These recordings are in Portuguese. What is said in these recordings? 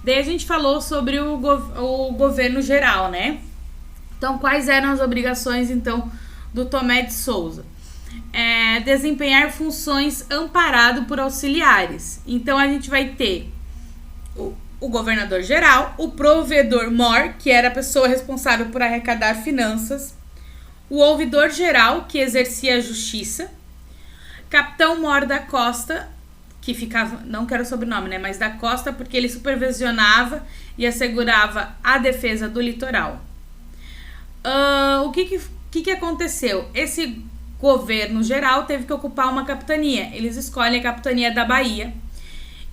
Daí a gente falou sobre o governo geral, né? Então, quais eram as obrigações, então, do Tomé de Souza? Desempenhar funções amparado por auxiliares. Então, a gente vai ter o governador geral, o provedor-mor, que era a pessoa responsável por arrecadar finanças, o ouvidor geral, que exercia a justiça, capitão-mor da Costa, que ficava, não quero o sobrenome, né, mas da Costa, porque ele supervisionava e assegurava a defesa do litoral. O que aconteceu? Esse governo geral teve que ocupar uma capitania. Eles escolhem a capitania da Bahia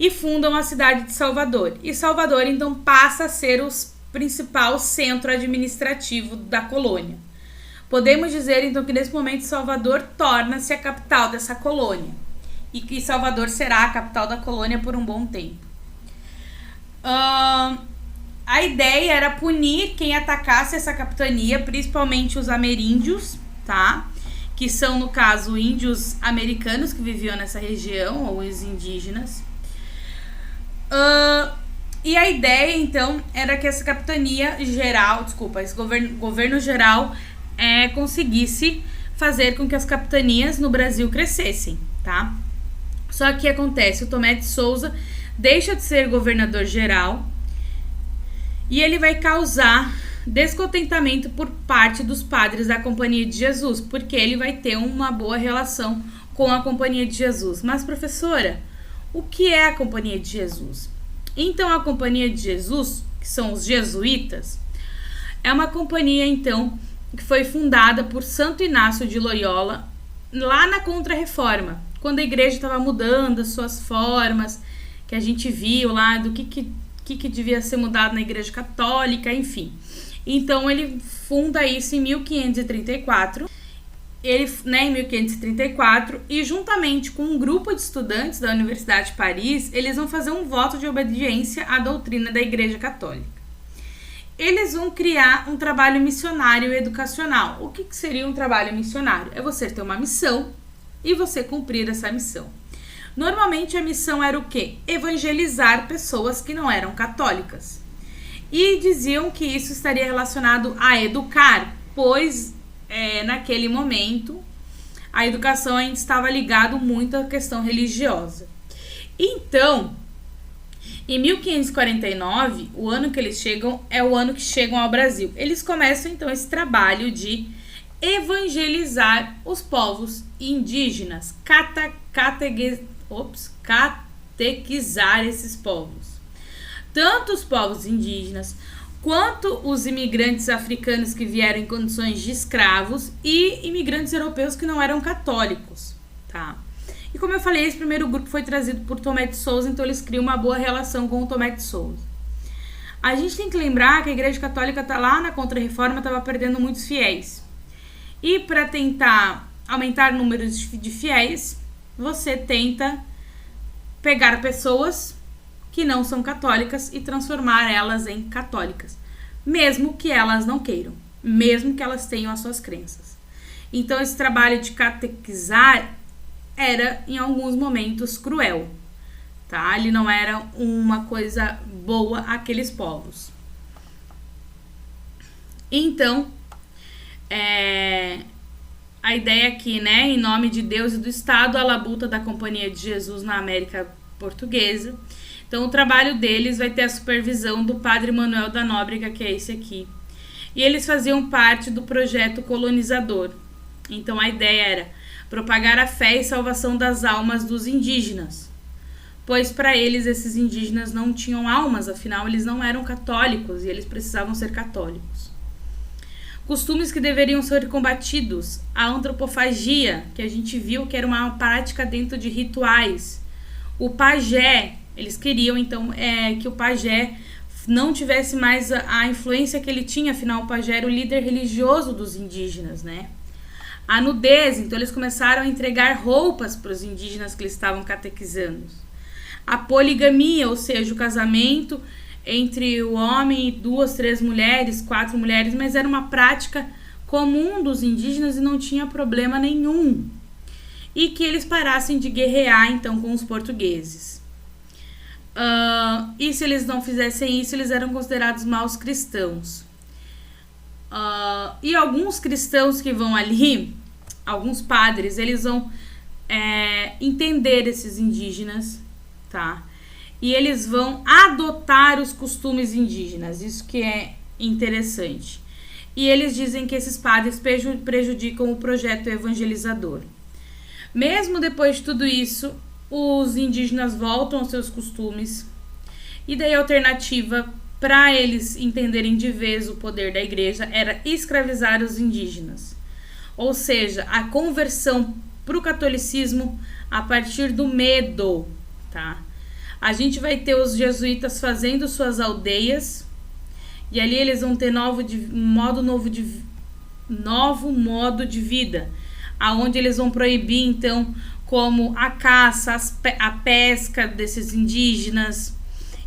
e fundam a cidade de Salvador. E Salvador, então, passa a ser o principal centro administrativo da colônia. Podemos dizer, então, que nesse momento Salvador torna-se a capital dessa colônia. E que Salvador será a capital da colônia por um bom tempo. A ideia era punir quem atacasse essa capitania, principalmente os ameríndios, tá? Que são, no caso, índios americanos que viviam nessa região, ou os indígenas. E a ideia, então, era que essa capitania geral, esse governo geral conseguisse fazer com que as capitanias no Brasil crescessem, tá? Só que acontece, o Tomé de Souza deixa de ser governador geral e ele vai causar descontentamento por parte dos padres da Companhia de Jesus, porque ele vai ter uma boa relação com a Companhia de Jesus. Mas, professora, o que é a Companhia de Jesus? Então, a Companhia de Jesus, que são os jesuítas, é uma companhia, então, que foi fundada por Santo Inácio de Loyola lá na Contra-Reforma, quando a igreja estava mudando as suas formas, que a gente viu lá do que devia ser mudado na igreja católica, enfim. Então, ele funda isso em 1534, em 1534, e juntamente com um grupo de estudantes da Universidade de Paris, eles vão fazer um voto de obediência à doutrina da Igreja Católica. Eles vão criar um trabalho missionário e educacional. O que seria um trabalho missionário? É você ter uma missão e você cumprir essa missão. Normalmente a missão era o quê? Evangelizar pessoas que não eram católicas. E diziam que isso estaria relacionado a educar, pois naquele momento a educação ainda estava ligada muito à questão religiosa. Então, em 1549, o ano que eles chegam é o ano que chegam ao Brasil. Eles começam então esse trabalho de evangelizar os povos indígenas, catequizar esses povos. Tanto os povos indígenas quanto os imigrantes africanos que vieram em condições de escravos e imigrantes europeus que não eram católicos, tá? E como eu falei, esse primeiro grupo foi trazido por Tomé de Souza, então eles criam uma boa relação com o Tomé de Souza. A gente tem que lembrar que a Igreja Católica tá lá na Contra-Reforma, estava perdendo muitos fiéis. E para tentar aumentar o número de fiéis, você tenta pegar pessoas que não são católicas e transformar elas em católicas, mesmo que elas não queiram, mesmo que elas tenham as suas crenças. Então, esse trabalho de catequizar era, em alguns momentos, cruel, tá? Ele não era uma coisa boa àqueles povos. Então, a ideia aqui, né, em nome de Deus e do Estado, a labuta da Companhia de Jesus na América Portuguesa. Então, o trabalho deles vai ter a supervisão do Padre Manuel da Nóbrega, que é esse aqui. E eles faziam parte do projeto colonizador. Então, a ideia era propagar a fé e salvação das almas dos indígenas, pois para eles esses indígenas não tinham almas, afinal eles não eram católicos e eles precisavam ser católicos. Costumes que deveriam ser combatidos, a antropofagia, que a gente viu que era uma prática dentro de rituais. O pajé, eles queriam então que o pajé não tivesse mais a influência que ele tinha, afinal o pajé era o líder religioso dos indígenas, né? A nudez, então eles começaram a entregar roupas para os indígenas que eles estavam catequizando. A poligamia, ou seja, o casamento entre o homem e 2, 3 mulheres, 4 mulheres, mas era uma prática comum dos indígenas e não tinha problema nenhum. E que eles parassem de guerrear, então, com os portugueses. E se eles não fizessem isso, eles eram considerados maus cristãos. E alguns cristãos que vão ali, alguns padres, eles vão entender esses indígenas, tá? E eles vão adotar os costumes indígenas, isso que é interessante. E eles dizem que esses padres prejudicam o projeto evangelizador. Mesmo depois de tudo isso, os indígenas voltam aos seus costumes. E daí a alternativa para eles entenderem de vez o poder da igreja era escravizar os indígenas. Ou seja, a conversão para o catolicismo a partir do medo, tá? A gente vai ter os jesuítas fazendo suas aldeias, e ali eles vão ter novo modo de vida, aonde eles vão proibir, então, como a caça, a pesca desses indígenas,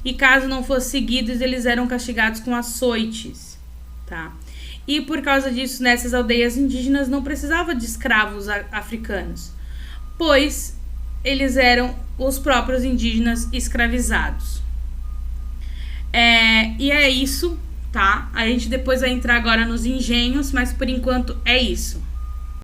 e caso não fosse seguidos, eles eram castigados com açoites, tá? E por causa disso, nessas aldeias indígenas não precisava de escravos africanos, pois eles eram os próprios indígenas escravizados. E é isso, tá? A gente depois vai entrar agora nos engenhos, mas por enquanto é isso.